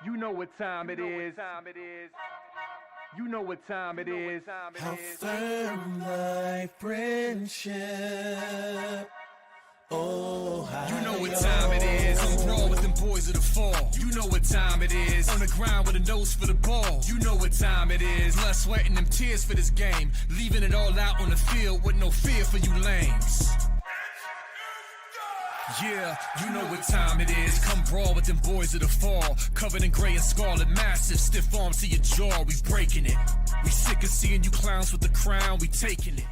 You know what time it is. You know what time it is. How firm my friendship. Oh, you know what time it is. I'm raw with them boys of the fall. You know what time it is. On the ground with a nose for the ball. You know what time it is. Blood, sweat, and them tears for this game. Leaving it all out on the field with no fear for you lames. Yeah, you know what time it is. Come brawl with them boys of the fall. Covered in gray and scarlet, massive, stiff arms to your jaw. We breaking it. We sick of seeing you clowns with the crown. We taking it.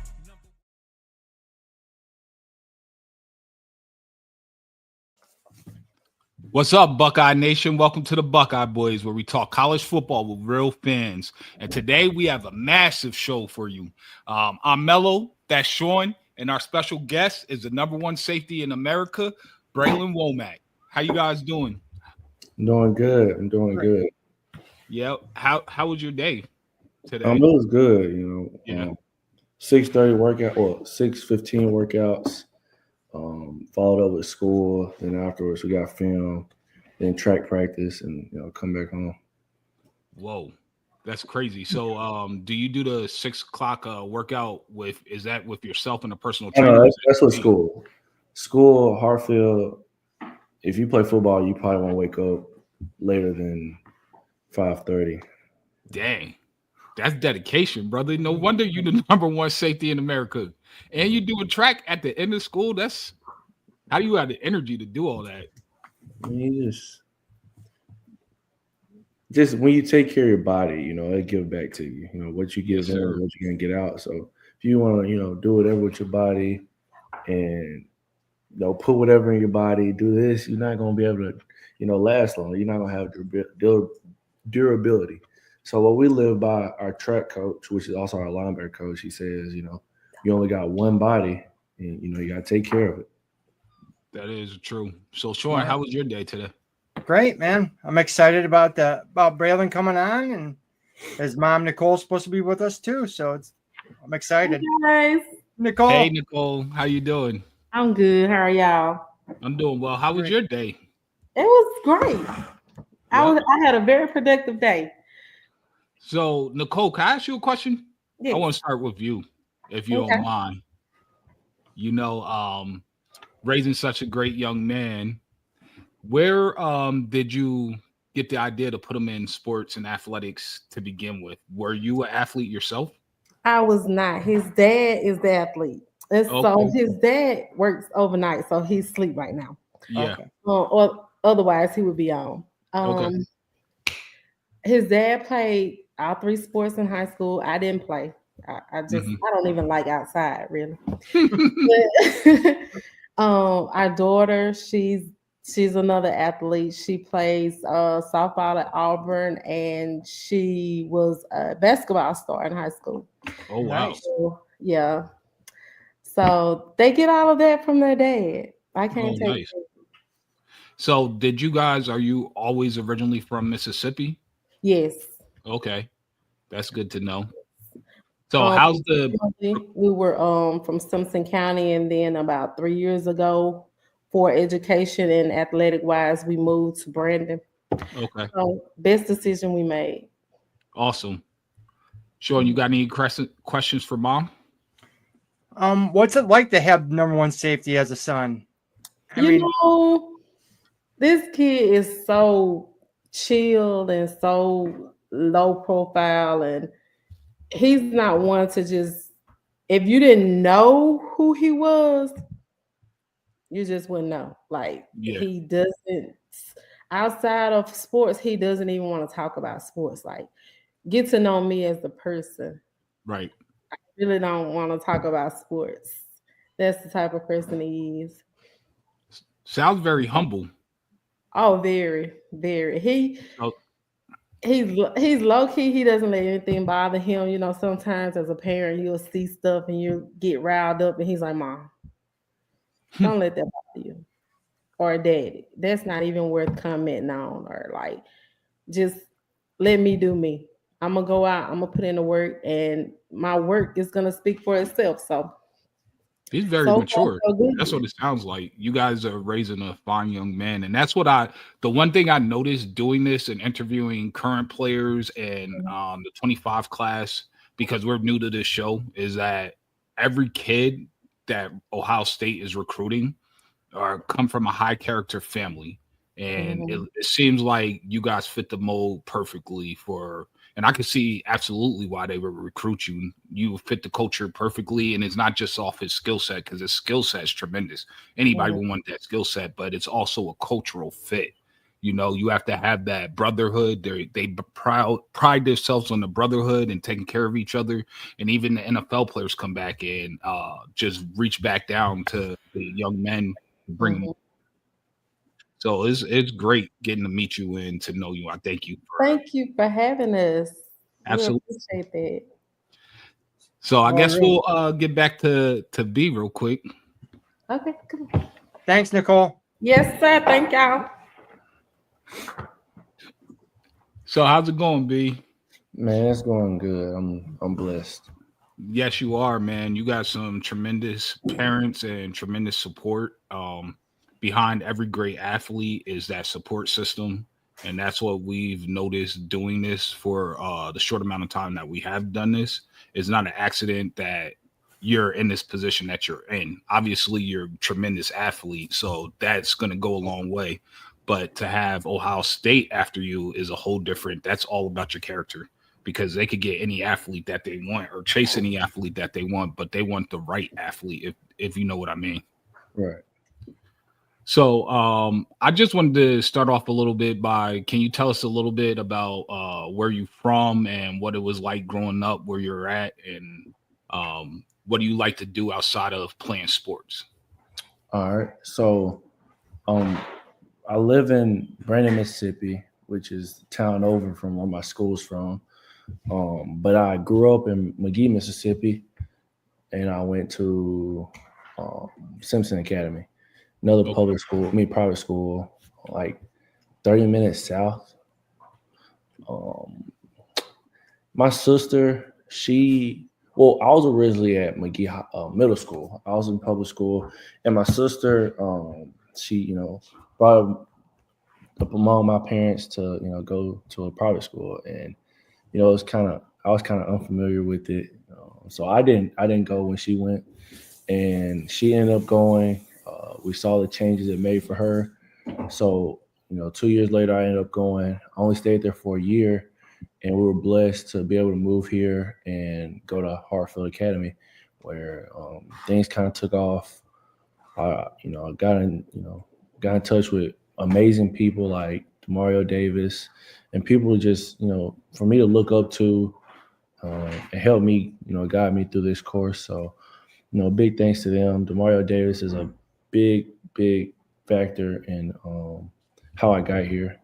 What's up, Buckeye Nation? Welcome to the Buckeye Boyz, where we talk college football with real fans. And today we have a massive show for you. I'm Melo, that's Shaun, and our special guest is the #1 safety in America, Bralan Womack. How you guys doing? I'm doing good. I'm doing good. Yeah. How was your day today? It was good. You know, Yeah. 6:30 workout or 6:15 workouts. Followed up with school. Then afterwards, we got film, then track practice, and come back home. Whoa, that's crazy. So, do you do the 6 o'clock workout with? Is that with yourself and a personal trainer? No, that's with school. School, Hartfield. If you play football, you probably won't wake up later than 5:30. Dang, that's dedication, brother. No wonder you're the #1 safety in America, and you do a track at the end of school. That's how do you have the energy to do all that? I mean, you just when you take care of your body, it give back to you. What you give in, what you're gonna get out. So if you want to, do whatever with your body, and put whatever in your body, do this, you're not gonna be able to, last long. You're not gonna have durability. So what we live by, our track coach, which is also our linebacker coach, he says, you only got one body, and you gotta take care of it. That is true. So, Shaun, how was your day today? Great, man. I'm excited about Bralan coming on, and his mom Nicole's supposed to be with us too. So I'm excited. Hey guys. Nicole. Hey, Nicole. How you doing? I'm good. How are y'all? I'm doing well. How was your day? It was great. I had a very productive day. So, Nicole, can I ask you a question? Yes. I want to start with you, if you don't mind. Raising such a great young man, where did you get the idea to put him in sports and athletics to begin with? Were you an athlete yourself? I was not. His dad is the athlete. And so his dad works overnight, so he's asleep right now. Yeah. Or otherwise he would be on. His dad played all 3 sports in high school. I didn't play. I don't even like outside, really. Our daughter, she's another athlete. She plays softball at Auburn, and she was a basketball star in high school. Oh, wow. So, yeah. So they get all of that from their dad. I can't take it. So are you always originally from Mississippi? Yes. Okay. That's good to know. So we were from Simpson County, and then about 3 years ago, for education and athletic wise, we moved to Brandon. Okay. So best decision we made. Awesome. Shaun, you got any questions for Mom? What's it like to have #1 safety as a son? This kid is so chill and so low profile, and he's not one to just, if you didn't know who he was, you just wouldn't know. He doesn't, outside of sports, he doesn't even want to talk about sports. Get to know me as the person. Right. I really don't want to talk about sports. That's the type of person he is. Sounds very humble. Oh, very, very. He's low key. He doesn't let anything bother him. Sometimes as a parent, you'll see stuff and you get riled up, and he's like, "Mom, don't let that bother you," or "Daddy, that's not even worth commenting on," or just let me do me. I'm gonna go out. I'm gonna put in the work, and my work is gonna speak for itself. So He's very So far, mature. so good. That's what it sounds like. You guys are raising a fine young man. And that's what the one thing I noticed doing this and interviewing current players and the 25 class, because we're new to this show, is that every kid that Ohio State is recruiting come from a high character family. And it seems like you guys fit the mold perfectly and I can see absolutely why they would recruit you. You fit the culture perfectly, and it's not just off his skill set, because his skill set is tremendous. Anybody would want that skill set, but it's also a cultural fit. You know, you have to have that brotherhood. They pride themselves on the brotherhood and taking care of each other. And even the NFL players come back and just reach back down to the young men, bring them. So it's great getting to meet you and to know you. I thank you. Thank you for having us. Absolutely. We appreciate that. So I guess we'll get back to B real quick. Okay, come on. Thanks, Nicole. Yes, sir. Thank y'all. So how's it going, B? Man, it's going good. I'm blessed. Yes, you are, man. You got some tremendous parents and tremendous support. Behind every great athlete is that support system. And that's what we've noticed doing this for the short amount of time that we have done this. It's not an accident that you're in this position that you're in. Obviously, you're a tremendous athlete, so that's going to go a long way. But to have Ohio State after you is a whole different, that's all about your character, because they could get any athlete that they want or chase any athlete that they want, but they want the right athlete, if you know what I mean. Right. So I just wanted to start off a little bit can you tell us a little bit about where you're from and what it was like growing up, where you're at, and what do you like to do outside of playing sports? All right. So I live in Brandon, Mississippi, which is the town over from where my school's from. But I grew up in McGee, Mississippi, and I went to Simpson Academy. Another private school, like 30 minutes south. My sister, I was originally at McGee Middle School. I was in public school, and my sister, she, brought up among my parents to, go to a private school, and I was kind of unfamiliar with it, so I didn't go when she went, and she ended up going. We saw the changes it made for her. So, 2 years later, I ended up going. I only stayed there for a year, and we were blessed to be able to move here and go to Hartfield Academy, where things kind of took off. I got in touch with amazing people like Mario Davis, and people just, for me to look up to and help me, guide me through this course. So, big thanks to them. Demario Davis is a big factor in how I got here,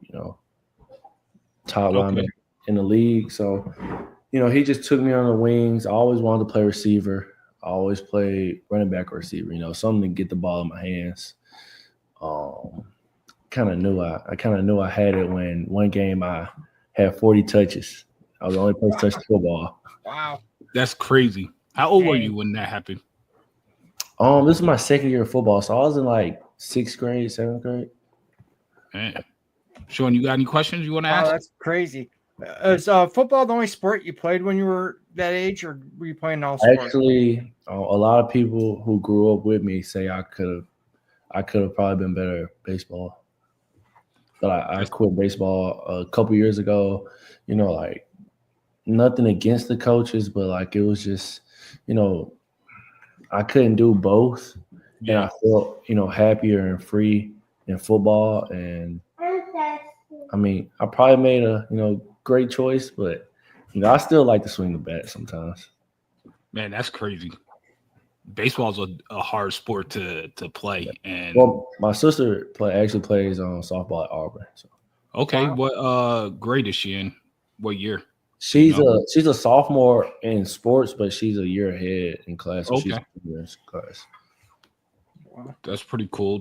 top lineman in the league. So, he just took me on the wings. I always wanted to play receiver. I always played running back or receiver, something to get the ball in my hands. Kind of knew I had it when one game I had 40 touches. I was the only person to touch the football. Wow. That's crazy. How old were you when that happened? This is my second year of football, so I was in like 6th grade, 7th grade. Man. Shaun, you got any questions you want to ask? That's crazy. Is football the only sport you played when you were that age, or were you playing all sports? Actually, a lot of people who grew up with me say I could have probably been better at baseball. But I quit baseball a couple years ago, like nothing against the coaches, but like it was just, I couldn't do both. And I felt, happier and free in football. And I mean, I probably made a, great choice, but, I still like to swing the bat sometimes. Man, that's crazy. Baseball's a hard sport to play. And my sister actually plays softball at Auburn. So. Okay. Wow. What grade is she in? What year? She's a sophomore in sports, but she's a year ahead in class. So she's in class. Wow. That's pretty cool.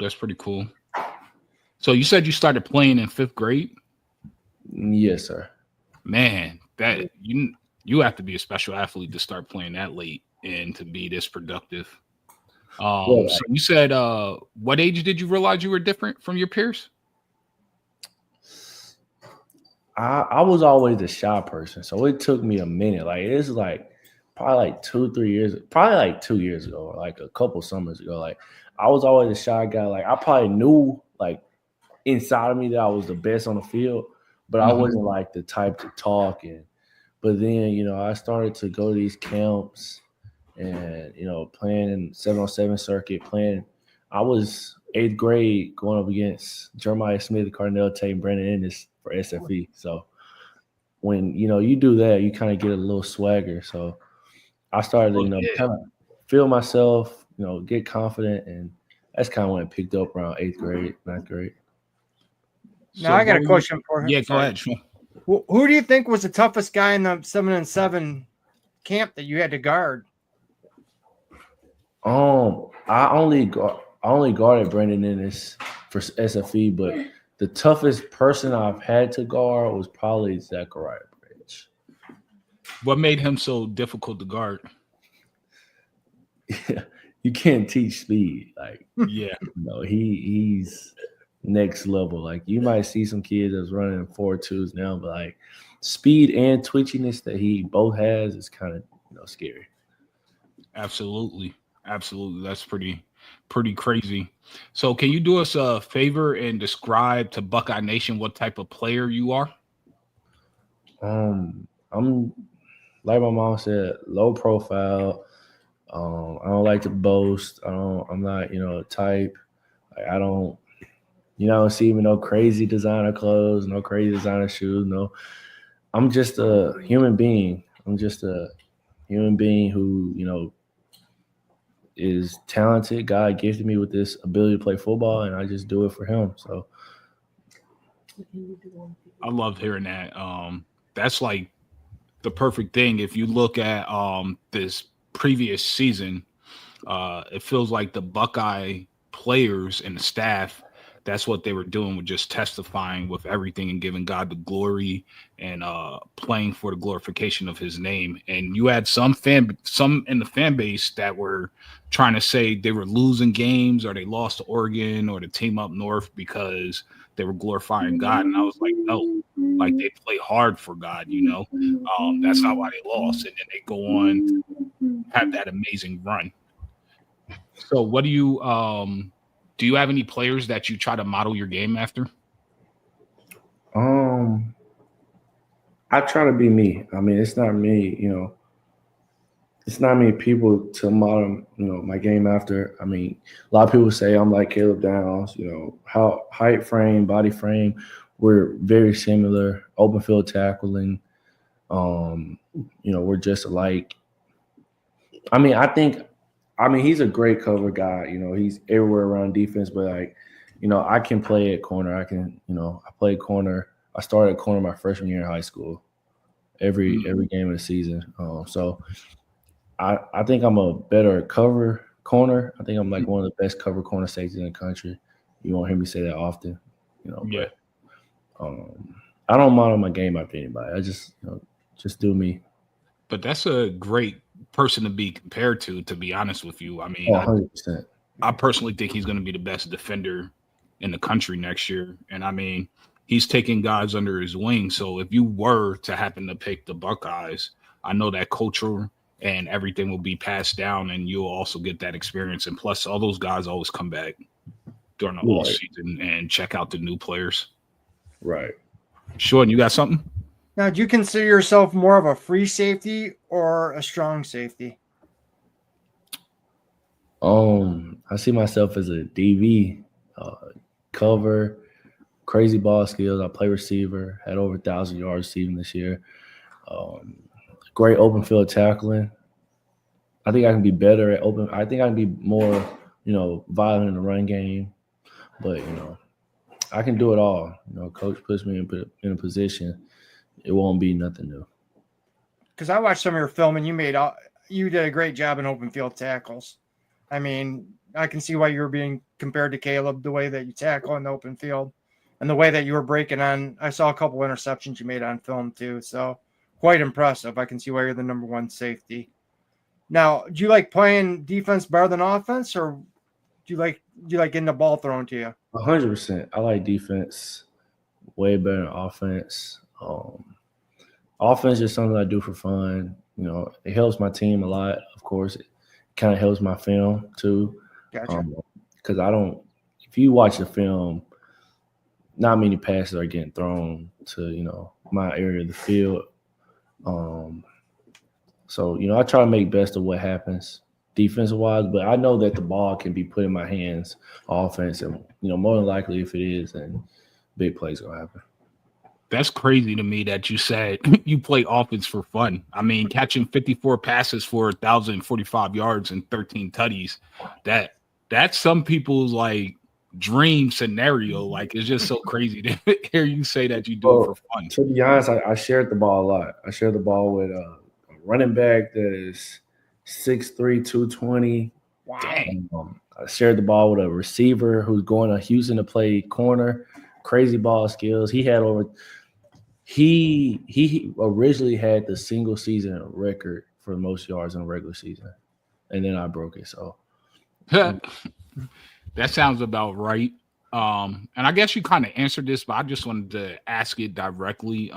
So you said you started playing in 5th grade? Yes, sir. Man, that you have to be a special athlete to start playing that late and to be this productive. So you said, what age did you realize you were different from your peers? I was always a shy person, so it took me a minute. Like it's like probably like 2-3 years, probably like 2 years ago, or like a couple summers ago. Like I was always a shy guy. Like I probably knew like inside of me that I was the best on the field, but I wasn't like the type to talk. But then I started to go to these camps and playing in 7-on-7 circuit. I was 8th grade going up against Jeremiah Smith, Cardinal Tate, and Brandon Ennis for SFE. So when you do that, you kind of get a little swagger. So I started to kind of feel myself, get confident, and that's kind of when it picked up around 8th grade, 9th grade. Now I got a question for him. Yeah, go ahead. Sure. Who do you think was the toughest guy in the 7-on-7 camp that you had to guard? I only guarded Brandon Ennis for SFE, but the toughest person I've had to guard was probably Zachariah Bridge. What made him so difficult to guard? Yeah, you can't teach speed. Like, yeah, he's next level. Like, you might see some kids that's running 4.2s now, but like speed and twitchiness that he both has is kind of scary. Absolutely. That's pretty crazy. So can you do us a favor and describe to Buckeye Nation what type of player you are? I'm, like my mom said, low profile. I don't like to boast. I'm not a type. Like, I don't see me no crazy designer clothes, no crazy designer shoes. No, I'm just a human being. I'm just a human being who is talented. God gifted me with this ability to play football, and I just do it for him. So I love hearing that. That's like the perfect thing. If you look at this previous season, it feels like the Buckeye players and the staff, that's what they were doing, with just testifying with everything and giving God the glory and playing for the glorification of his name. And you had some in the fan base that were trying to say they were losing games or they lost to Oregon or the team up north because they were glorifying God. And I was like, no, like they play hard for God, that's not why they lost. And then they go on to have that amazing run. So what do you have any players that you try to model your game after? I try to be me. I mean, it's not me, it's not many people to model, my game after. I mean, a lot of people say I'm like Caleb Downs, how height frame, body frame, we're very similar. Open field tackling, we're just alike. I mean, he's a great cover guy. He's everywhere around defense, but I can play at corner. I play corner. I started at corner my freshman year in high school, every game of the season. So I think I'm a better cover corner. I think I'm like one of the best cover corner safeties in the country. You won't hear me say that often, Yeah. But, I don't model my game after anybody. I just do me. But that's a great person to be compared to be honest with you. I mean, 100%. I personally think he's going to be the best defender in the country next year. And I mean, he's taking guys under his wing. So if you were to happen to pick the Buckeyes, I know that culture and everything will be passed down, and you'll also get that experience. And plus, all those guys always come back during the off season and check out the new players. Right. Shaun, you got something? Now, do you consider yourself more of a free safety or a strong safety? I see myself as a DV, cover, crazy ball skills. I play receiver, had over 1,000 yards receiving this year. Great open field tackling. I think I can be better at open. I think I can be more, violent in the run game. But, I can do it all. Coach puts me in a position. It won't be nothing new. Because I watched some of your film and you did a great job in open field tackles. I mean, I can see why you were being compared to Caleb, the way that you tackle in the open field and the way that you were breaking on. I saw a couple interceptions you made on film too. So quite impressive. I can see why you're the number one safety. Now, do you like playing defense better than offense, or do you like getting the ball thrown to you? 100%. I like defense way better than offense. Offense is something I do for fun. You know, it helps my team a lot. Of course, it kind of helps my film too. Gotcha. Because if you watch the film, not many passes are getting thrown to my area of the field. So I try to make best of what happens defensive wise, but I know that the ball can be put in my hands offense, and more than likely if it is, then big plays gonna happen. That's crazy to me that you said you play offense for fun. I mean, catching 54 passes for 1,045 yards and 13 tutties, that's some people's like dream scenario. Like, it's just so crazy to hear you say that you do it for fun. To be honest, I shared the ball a lot. I shared the ball with a running back that is 6'3", 220. Wow. I shared the ball with a receiver who's going to Houston to play corner. Crazy ball skills. He originally had the single season record for the most yards in a regular season, and then I broke it. So that sounds about right. And I guess you kind of answered this, but I just wanted to ask it directly.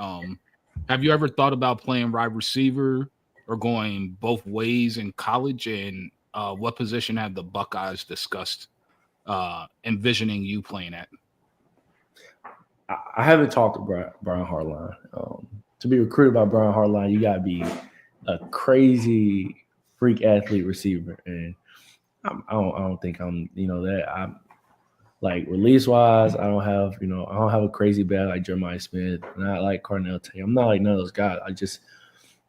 Have you ever thought about playing wide receiver or going both ways in college? And what position have the Buckeyes discussed envisioning you playing at? I haven't talked to Brian Hartline. To be recruited by Brian Hartline, you got to be a crazy freak athlete receiver, and I don't think I'm that. I'm like release wise. I don't have a crazy bat like Jeremiah Smith, not like Cardinal Tay. I'm not like none of those guys. I just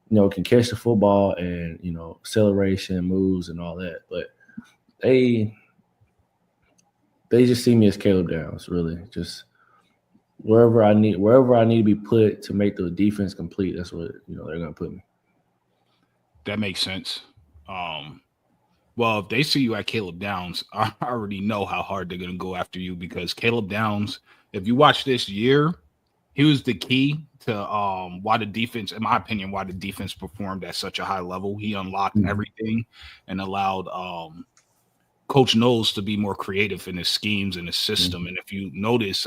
can catch the football and acceleration, moves, and all that. But they just see me as Caleb Downs, really. Just wherever I need to be put to make the defense complete, that's what they're gonna put me. That makes sense. Well, if they see you at Caleb Downs, I already know how hard they're gonna go after you, because Caleb Downs, if you watch this year, he was the key to why the defense, in my opinion, why the defense performed at such a high level. He unlocked everything and allowed Coach Knowles to be more creative in his schemes and his system. And if you notice,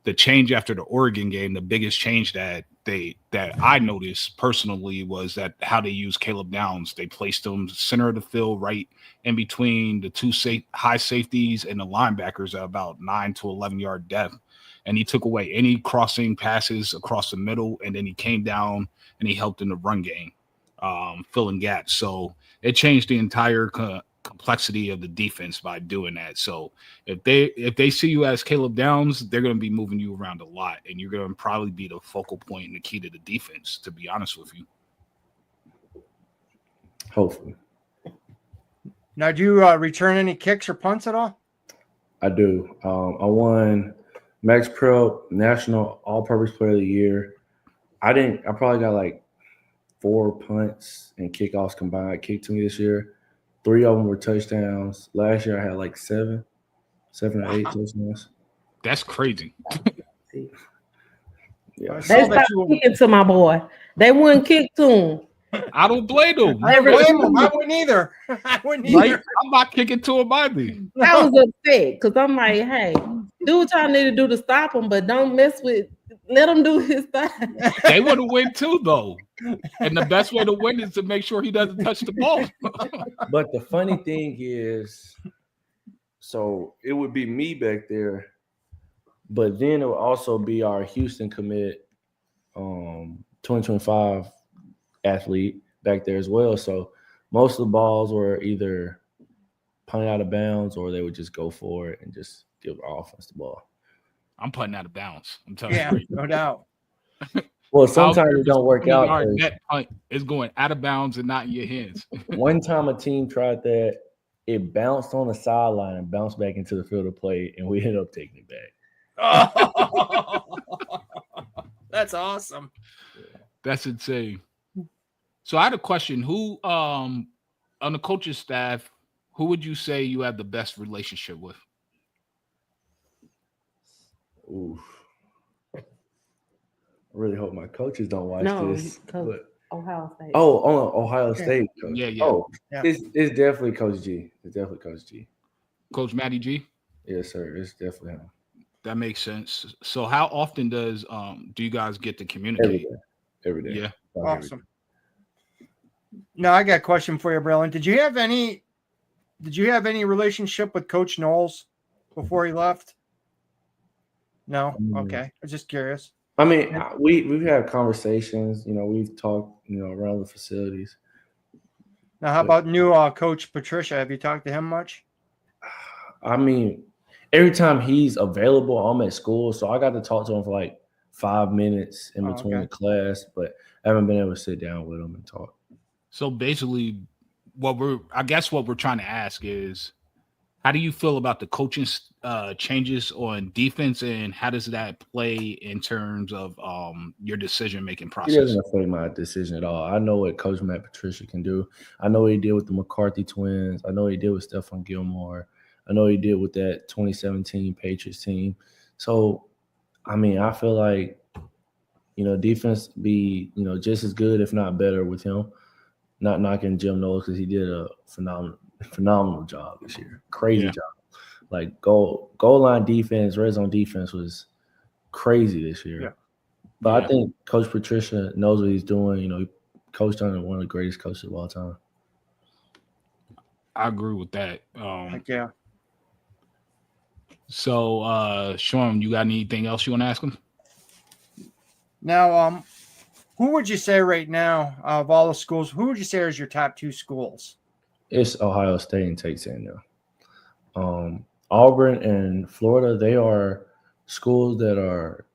the change after the Oregon game, the biggest change that I noticed personally was that how they used Caleb Downs. They placed him center of the field, right in between the two high safeties and the linebackers at about 9 to 11 yard depth. And he took away any crossing passes across the middle, and then he came down and he helped in the run game, filling gaps. So it changed the entire complexity of the defense by doing that. So if they see you as Caleb Downs, they're going to be moving you around a lot, and you're going to probably be the focal point and the key to the defense, to be honest with you. Hopefully. Now, do you return any kicks or punts at all? I do. I won Max Prep National All-Purpose Player of the Year. I probably got like 4 punts and kickoffs combined kicked to me this year. 3 of them were touchdowns. Last year I had like 7 or 8 touchdowns. That's crazy. Yeah. They stopped kicking to my boy. They wouldn't kick to him. I don't blame them. I wouldn't either. Right? I'm not kicking to him either. I was upset because I'm like, hey, do what y'all need to do to stop him, but don't mess with. Let him do his thing. They want to win too, though. And the best way to win is to make sure he doesn't touch the ball. But the funny thing is, so it would be me back there, but then it would also be our Houston commit 2025 athlete back there as well. So most of the balls were either punted out of bounds or they would just go for it and just give our offense the ball. I'm putting out of bounds. I'm telling you. No doubt. Well, sometimes it don't work out. Our net punt is going out of bounds and not in your hands. One time a team tried that. It bounced on the sideline and bounced back into the field of play, and we ended up taking it back. Oh, that's awesome. That's insane. So I had a question. Who on the coaching staff, who would you say you have the best relationship with? Oof. I really hope my coaches don't watch this. But Ohio State. Oh, on Ohio State coach. Yeah. Oh, Yeah. it's definitely Coach G. It's definitely Coach G. Coach Matty G. Yes, sir. It's definitely him. That makes sense. So how often do you guys get to Every communicate? day. Every day. Yeah. Awesome. Now I got a question for you, Bralan. Did you have any relationship with Coach Knowles before he left? No. Okay. I was just curious. I mean, we've had conversations. We've talked. Around the facilities. Now, how about new Coach Patricia? Have you talked to him much? I mean, every time he's available, I'm at school, so I got to talk to him for like 5 minutes in between the class, but I haven't been able to sit down with him and talk. So basically, what we're trying to ask is, how do you feel about the coaching changes on defense, and how does that play in terms of your decision-making process? It doesn't affect my decision at all. I know what Coach Matt Patricia can do. I know what he did with the McCarthy twins. I know what he did with Stephon Gilmore. I know what he did with that 2017 Patriots team. So, I mean, I feel like, defense be, just as good, if not better with him. Not knocking Jim Knowles because he did a phenomenal job this year. Crazy job. Like goal line defense, red zone defense was crazy this year. Yeah. But I think Coach Patricia knows what he's doing. He coached under one of the greatest coaches of all time. I agree with that. Yeah. So, Shaun, you got anything else you want to ask him? Now, who would you say right now of all the schools? Who would you say is your top 2 schools? It's Ohio State and Texas A&M. Auburn and Florida, they are schools that are,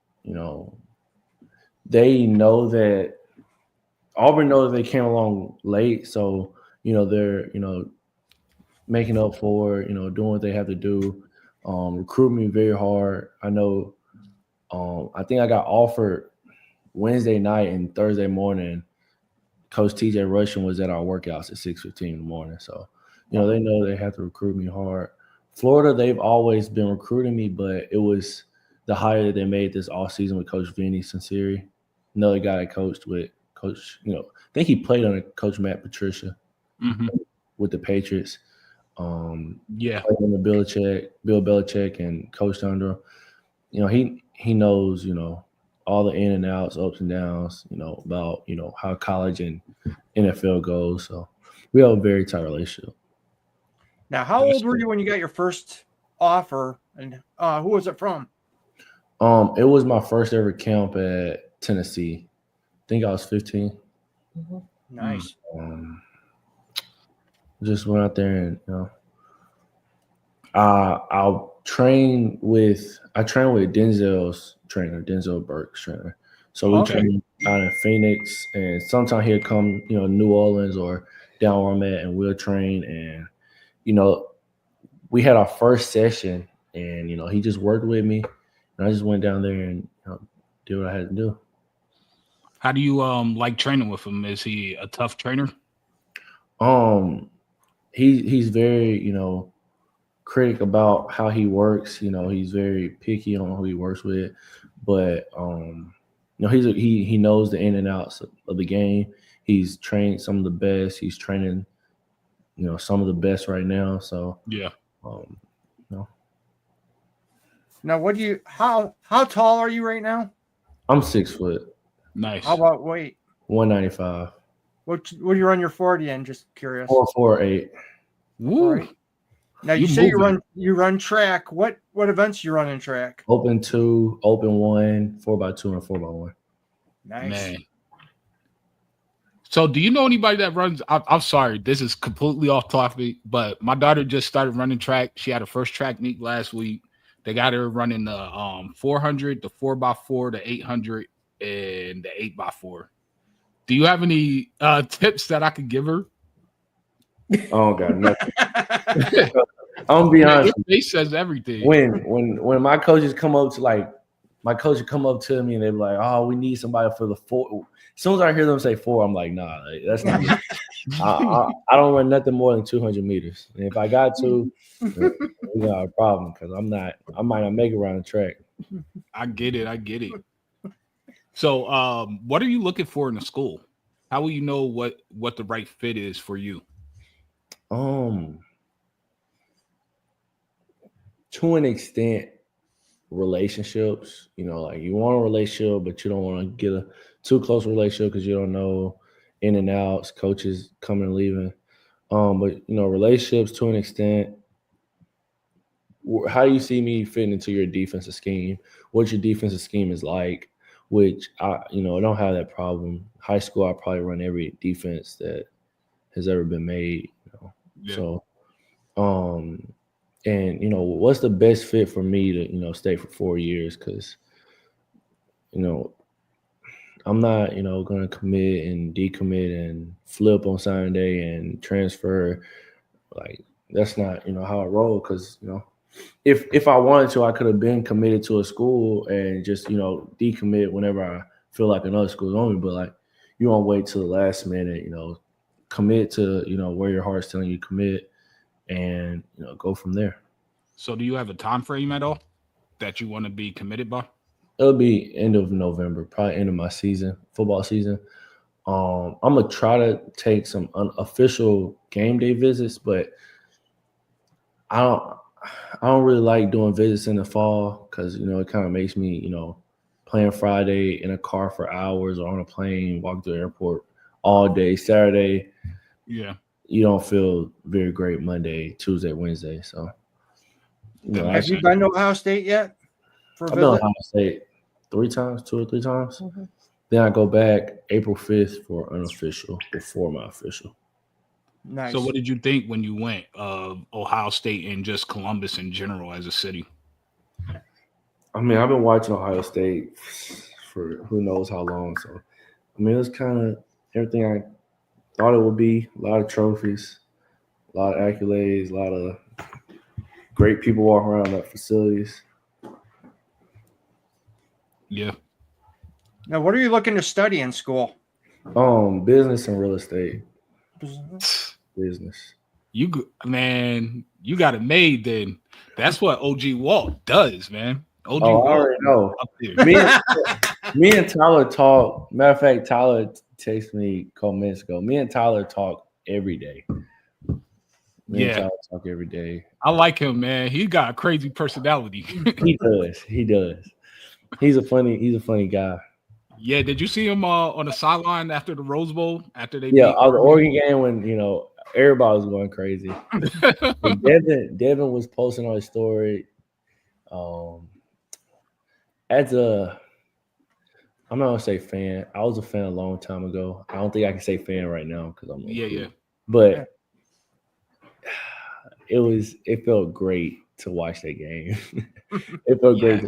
they know that Auburn knows they came along late, so they're making up for doing what they have to do. Recruiting me very hard. I know. I think I got offered Wednesday night and Thursday morning. Coach TJ Russian was at our workouts at 6:15 in the morning. So, they know they have to recruit me hard. Florida, they've always been recruiting me, but it was the hire that they made this offseason with Coach Vinny Sinceri, another guy that coached with Coach, I think he played under Coach Matt Patricia with the Patriots. Played under Bill Belichick and coached under him. He knows, all the in and outs, ups and downs, about, how college and NFL goes. So we have a very tight relationship. Now, how old were you when you got your first offer, and who was it from? It was my first ever camp at Tennessee. I think I was 15. Nice. Just went out there and, I trained with Denzel's trainer, Denzel Burke's trainer. So we trained out in Phoenix, and sometimes he'll come, New Orleans or down where I'm at, and we'll train. And, we had our first session, and, he just worked with me, and I just went down there and did what I had to do. How do you like training with him? Is he a tough trainer? He's very, critic about how he works. He's very picky on who he works with, but he knows the in and outs of the game. He's trained some of the best. He's training, some of the best right now. So Now, how tall are you right now? I'm 6 foot. Nice. How about weight? 195. What do you run your 40 in? Just curious. 4.48. Woo. Right. Now you say you run track. What events you run in track? Open 2, open 1, 4x2, and 4x1. Nice. Man. So do you know anybody that runs? I'm sorry, this is completely off topic, but my daughter just started running track. She had her first track meet last week. They got her running the 400, the 4x4, the 800, and the 8x4. Do you have any tips that I could give her? Oh, God, nothing. I'm gonna be honest. Your face says everything. When my coaches come up to me and they're like, "Oh, we need somebody for the 4." As soon as I hear them say 4, I'm like, "Nah, that's not me." I don't run nothing more than 200 meters. And if I got to, we got a problem because I might not make it around the track. I get it. So, what are you looking for in a school? How will you know what the right fit is for you? To an extent, relationships. Like you want a relationship, but you don't want to get a too close relationship because you don't know in and outs, coaches coming and leaving. But relationships to an extent. How do you see me fitting into your defensive scheme? What your defensive scheme is like? Which I don't have that problem. High school, I probably run every defense that has ever been made. Yeah. So, and what's the best fit for me to stay for 4 years? Because I'm not going to commit and decommit and flip on Sunday and transfer. Like that's not how I roll. Because if I wanted to, I could have been committed to a school and just decommit whenever I feel like another school's on me. But like you don't wait till the last minute. Commit to where your heart's telling you to commit, and go from there. So do you have a time frame at all that you want to be committed by? It'll be end of November, probably end of my football season. I'm gonna try to take some unofficial game day visits, but I don't really like doing visits in the fall because it kind of makes me playing Friday in a car for hours or on a plane, walk to the airport all day. Saturday, yeah, you don't feel very great Monday, Tuesday, Wednesday. So, have you been to Ohio State yet? I've been to Ohio State 2 or 3 times. Mm-hmm. Then I go back April 5th for unofficial before my official. Nice. So what did you think when you went of Ohio State and just Columbus in general as a city? I mean, I've been watching Ohio State for who knows how long. So, I mean, it was kind of everything I thought it would be. A lot of trophies, a lot of accolades, a lot of great people walking around that facilities. Yeah. Now, what are you looking to study in school? Business and real estate. Business. You got it made then. That's what OG Walt does, man. OG Walt. I already know. Up there. Me and Tyler talk. Matter of fact, Tyler texted me a couple minutes ago. Me and Tyler talk every day. Me and Tyler talk every day. I like him, man. He got a crazy personality. He does. He's a funny guy. Yeah, did you see him on the sideline after the Rose Bowl? After they the Oregon game when everybody was going crazy. Devin was posting on his story. I'm not gonna say fan. I was a fan a long time ago. I don't think I can say fan right now because I'm yeah. But it felt great to watch that game. It felt great.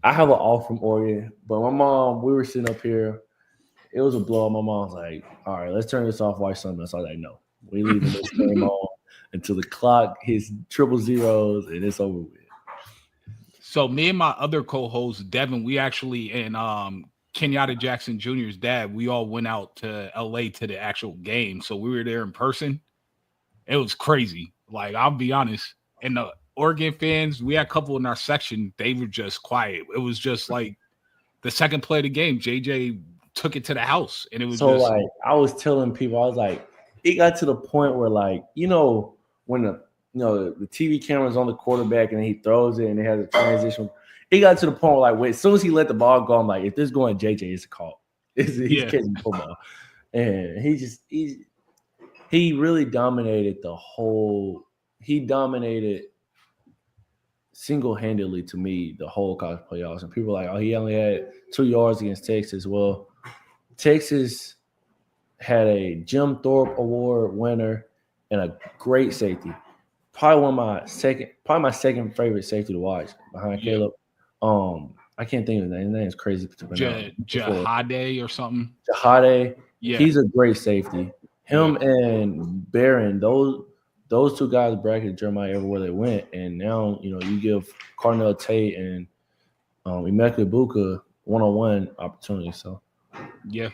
I have an off from Oregon, but my mom, we were sitting up here. It was a blow. My mom was like, all right, let's turn this off, watch something else. I was like, no, we leaving this game on until the clock hits triple zeros and it's over with. So me and my other co-host, Devin, we actually, and Kenyatta Jackson Jr.'s dad, we all went out to LA to the actual game. So we were there in person. It was crazy. Like, I'll be honest. And the Oregon fans, we had a couple in our section. They were just quiet. It was just like the second play of the game, JJ took it to the house. And it was so just like, I was telling people, I was like, it got to the point where like, when the TV camera's on the quarterback and he throws it and it has a transition. It got to the point where like, as soon as he let the ball go, I'm like, if this is going JJ, it's a call. He's catching football. And he really dominated he dominated single-handedly to me the whole college playoffs. And people are like, oh, he only had 2 yards against Texas. Well, Texas had a Jim Thorpe Award winner and a great safety. Probably my second favorite safety to watch behind Caleb. I can't think of his name. His name is crazy. Jahade or something. Jahade. Yeah. He's a great safety. Him and Barron, those two guys bracketed Jeremiah everywhere they went. And now, you give Carnell Tate and Emeka Ibuka one-on-one opportunity. So, yeah,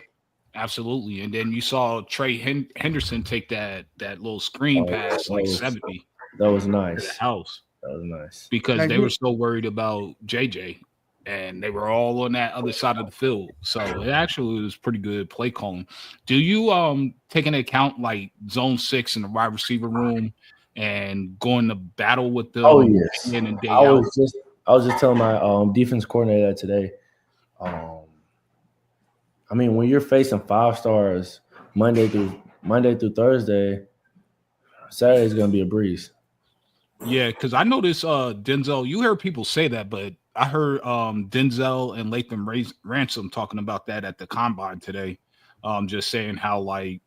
absolutely. And then you saw Trey Henderson take that little screen pass 70. That was nice. To the house. That was nice. Because they were so worried about JJ. and they were all on that other side of the field. So it actually was pretty good play calling. Do you take into account like zone 6 in the wide receiver room and going to battle with them? Oh yes, day in and day I out? was just telling my defense coordinator that today. I mean, when you're facing 5 stars Monday through Thursday, Saturday's gonna be a breeze. Yeah, because I noticed Denzel, you heard people say that, but I heard Denzel and Latham Ransom talking about that at the combine today. Just saying how like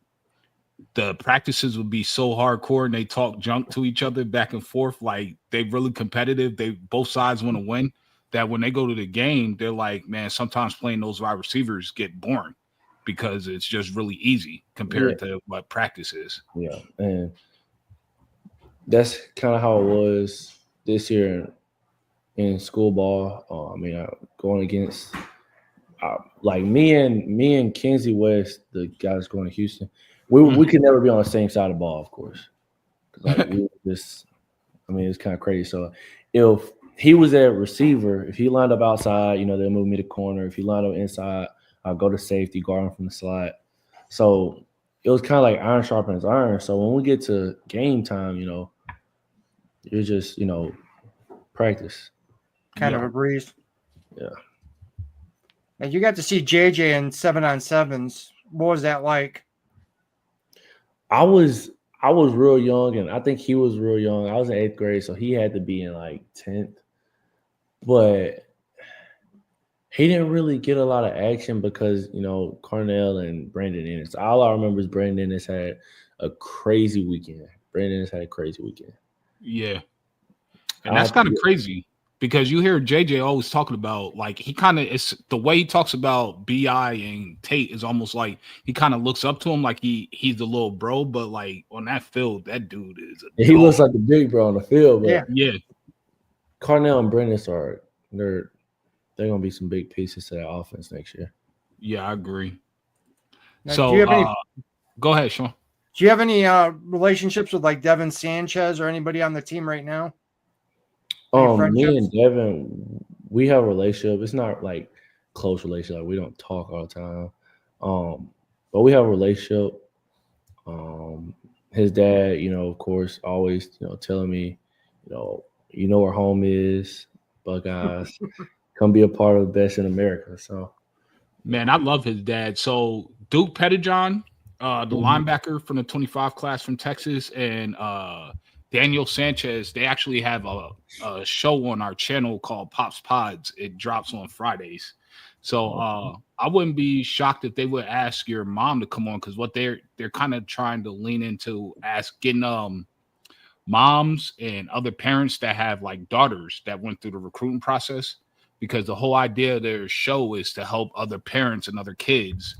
the practices would be so hardcore and they talk junk to each other back and forth, like they really competitive. They both sides want to win. That when they go to the game, they're like, man, sometimes playing those wide receivers get boring because it's just really easy compared to what practice is. Yeah, and that's kind of how it was this year in school ball. I mean, going against like me and Kenzie West, the guys going to Houston, we could never be on the same side of the ball, of course. Like we just, I mean, it's kind of crazy. So if he was at receiver, if he lined up outside, you know, they'll move me to corner. If he lined up inside, I'll go to safety, guard him from the slot. So it was kind of like iron sharpens iron. So when we get to game time, you know, you're just, you know, practice. Kind of a breeze. Yeah. And you got to see JJ in 7-on-7s. What was that like? I was real young, and I think he was real young. I was in 8th grade, so he had to be in like 10th. But he didn't really get a lot of action because, you know, Carnell and Brandon Ennis. All I remember is Brandon Ennis had a crazy weekend. Yeah. And that's kind of crazy because you hear JJ always talking about, like, he kind of is the way he talks about BI and Tate is almost like he kind of looks up to him like he's the little bro, but like on that field, that dude is he looks like the big bro on the field. But yeah. Carnell and Brandon they're gonna be some big pieces to that offense next year. Yeah, I agree. Now, So go ahead, Sean. Do you have any relationships with like Devin Sanchez or anybody on the team right now? Me and Devin, we have a relationship. It's not like close relationship. Like we don't talk all the time. But we have a relationship. His dad, you know, of course, always, you know, telling me, you know where home is, Buckeyes. Come be a part of the best in America. So, man, I love his dad. So Duke Pettijohn, the linebacker from the 25 class from Texas, and Daniel Sanchez, they actually have a show on our channel called Pops Pods. It drops on Fridays. So I wouldn't be shocked if they would ask your mom to come on, because what they're kind of trying to lean into getting moms and other parents that have like daughters that went through the recruiting process, because the whole idea of their show is to help other parents and other kids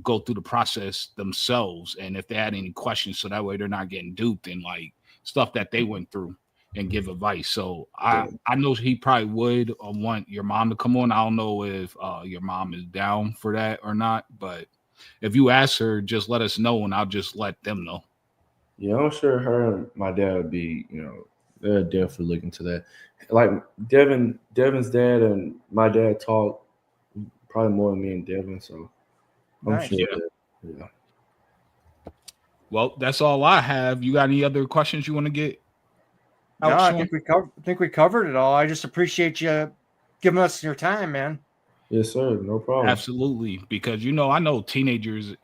go through the process themselves. And if they had any questions, so that way they're not getting duped and like stuff that they went through, and give advice. So I know he probably would want your mom to come on. I don't know if your mom is down for that or not, but if you ask her, just let us know and I'll just let them know. Yeah, I'm sure her and my dad would be, you know, they're definitely looking to that. Like Devin's dad and my dad talk probably more than me and Devin, so I'm sure. Yeah. Well, that's all I have. You got any other questions you want to get? No, I think we covered it all. I just appreciate you giving us your time, man. Yes, sir. No problem. Absolutely, because I know teenagers.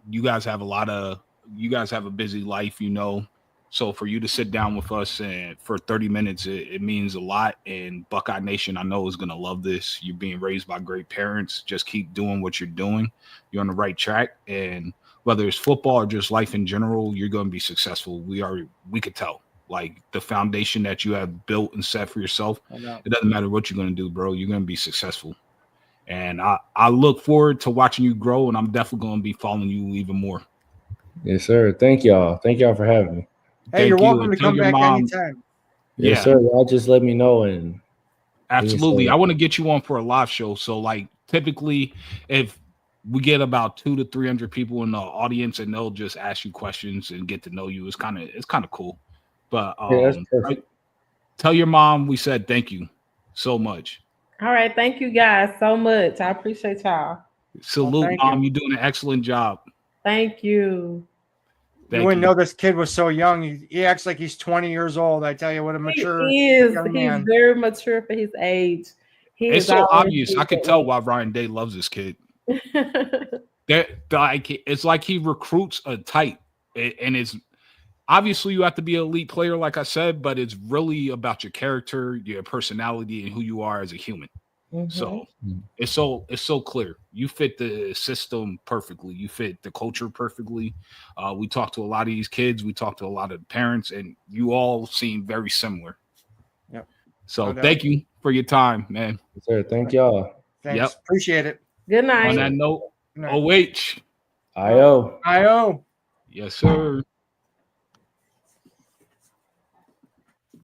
You guys have a busy life, So for you to sit down with us and for 30 minutes, it means a lot. And Buckeye Nation, I know, is going to love this. You're being raised by great parents. Just keep doing what you're doing. You're on the right track. And whether it's football or just life in general, you're going to be successful. We could tell. Like the foundation that you have built and set for yourself, it doesn't matter what you're going to do, bro. You're going to be successful. And I look forward to watching you grow, and I'm definitely going to be following you even more. Yes, sir. Thank y'all. Thank y'all for having me. Hey, you're welcome to come back anytime. Yes, sir. Y'all just let me know. And absolutely. I want to get you on for a live show. So like typically if we get about 200 to 300 people in the audience and they'll just ask you questions and get to know you, it's kind of cool. But that's perfect. Tell your mom we said thank you so much. All right. Thank you guys so much. I appreciate y'all. Salute, thank Mom. you. You're doing an excellent job. Thank you. You wouldn't know this kid was so young. He acts like he's 20 years old. I tell you, what a mature young man. He's very mature for his age. It's so obvious. I could tell why Ryan Day loves this kid. It's like he recruits a type, and it's obviously you have to be an elite player, like I said, but it's really about your character, your personality, and who you are as a human. So it's so clear. You fit the system perfectly. You fit the culture perfectly. We talked to a lot of these kids. We talked to a lot of parents, and you all seem very similar. Yep. So thank you for your time, man. Yes, sir. Thank y'all. Thanks. Yep. Appreciate it. Good night. On that note, Good night. OH. IO. IO. Yes, sir.